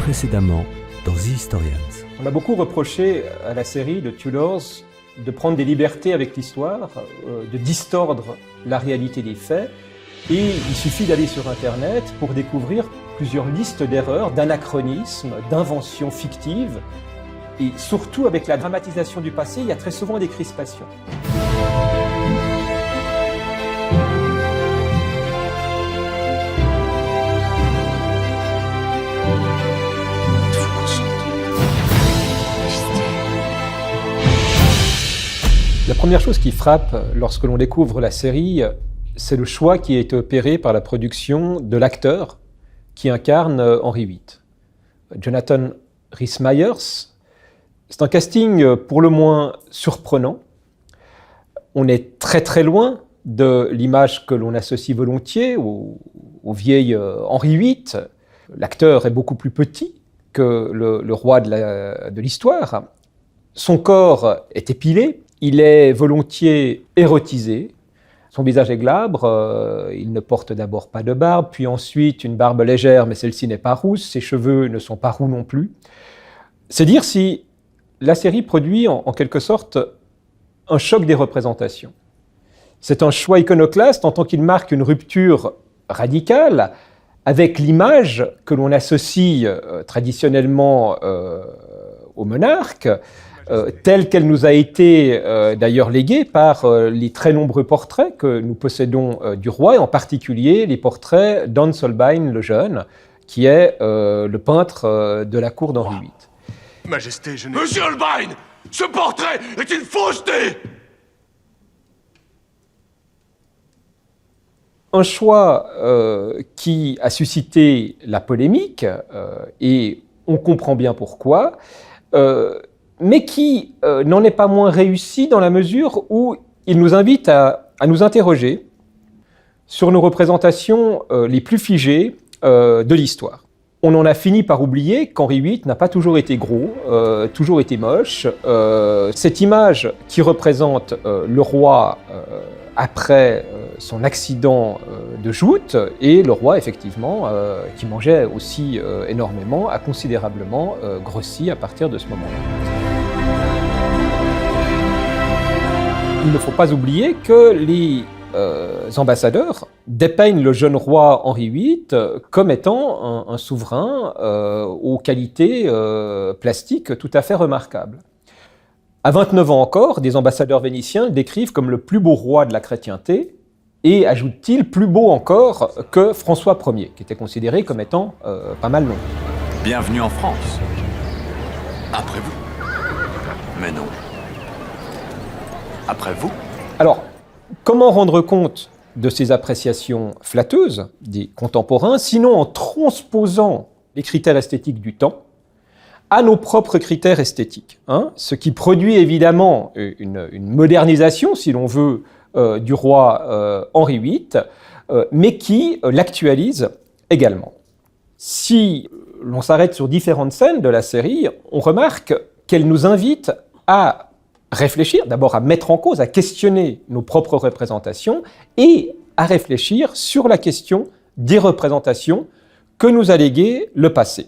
Précédemment dans The Historians. On a beaucoup reproché à la série de Tudors de prendre des libertés avec l'histoire, de distordre la réalité des faits. Et il suffit d'aller sur Internet pour découvrir plusieurs listes d'erreurs, d'anachronismes, d'inventions fictives. Et surtout avec la dramatisation du passé, il y a très souvent des crispations. La première chose qui frappe lorsque l'on découvre la série, c'est le choix qui a été opéré par la production de l'acteur qui incarne Henri VIII. Jonathan Rhys-Meyers. C'est un casting pour le moins surprenant. On est très très loin de l'image que l'on associe volontiers au vieil Henri VIII. L'acteur est beaucoup plus petit que le roi de l'histoire. Son corps est épilé. Il est volontiers érotisé, son visage est glabre, il ne porte d'abord pas de barbe, puis ensuite une barbe légère, mais celle-ci n'est pas rousse, ses cheveux ne sont pas roux non plus. C'est dire si la série produit en quelque sorte un choc des représentations. C'est un choix iconoclaste en tant qu'il marque une rupture radicale avec l'image que l'on associe traditionnellement au monarque, telle qu'elle nous a été d'ailleurs léguée par les très nombreux portraits que nous possédons du roi, et en particulier les portraits d'Hans Holbein le Jeune, qui est le peintre de la cour d'Henri VIII. Majesté, je n'ai... Monsieur Holbein, ce portrait est une fausseté! Un choix qui a suscité la polémique, et on comprend bien pourquoi, mais qui n'en est pas moins réussi dans la mesure où il nous invite à nous interroger sur nos représentations les plus figées de l'histoire. On en a fini par oublier qu'Henri VIII n'a pas toujours été gros, toujours été moche. Cette image qui représente le roi après son accident de joute, et le roi, effectivement, qui mangeait aussi énormément, a considérablement grossi à partir de ce moment-là. Il ne faut pas oublier que les ambassadeurs dépeignent le jeune roi Henri VIII comme étant un souverain aux qualités plastiques tout à fait remarquables. À 29 ans encore, des ambassadeurs vénitiens le décrivent comme le plus beau roi de la chrétienté, et ajoutent-ils plus beau encore que François Ier, qui était considéré comme étant pas mal long. Bienvenue en France. Après vous. Mais non. Après vous. Alors, comment rendre compte de ces appréciations flatteuses des contemporains, sinon en transposant les critères esthétiques du temps à nos propres critères esthétiques, ce qui produit évidemment une modernisation, si l'on veut, du roi Henri VIII, mais qui l'actualise également. Si l'on s'arrête sur différentes scènes de la série, on remarque qu'elle nous invite à réfléchir, d'abord à mettre en cause, à questionner nos propres représentations, et à réfléchir sur la question des représentations que nous a léguées le passé.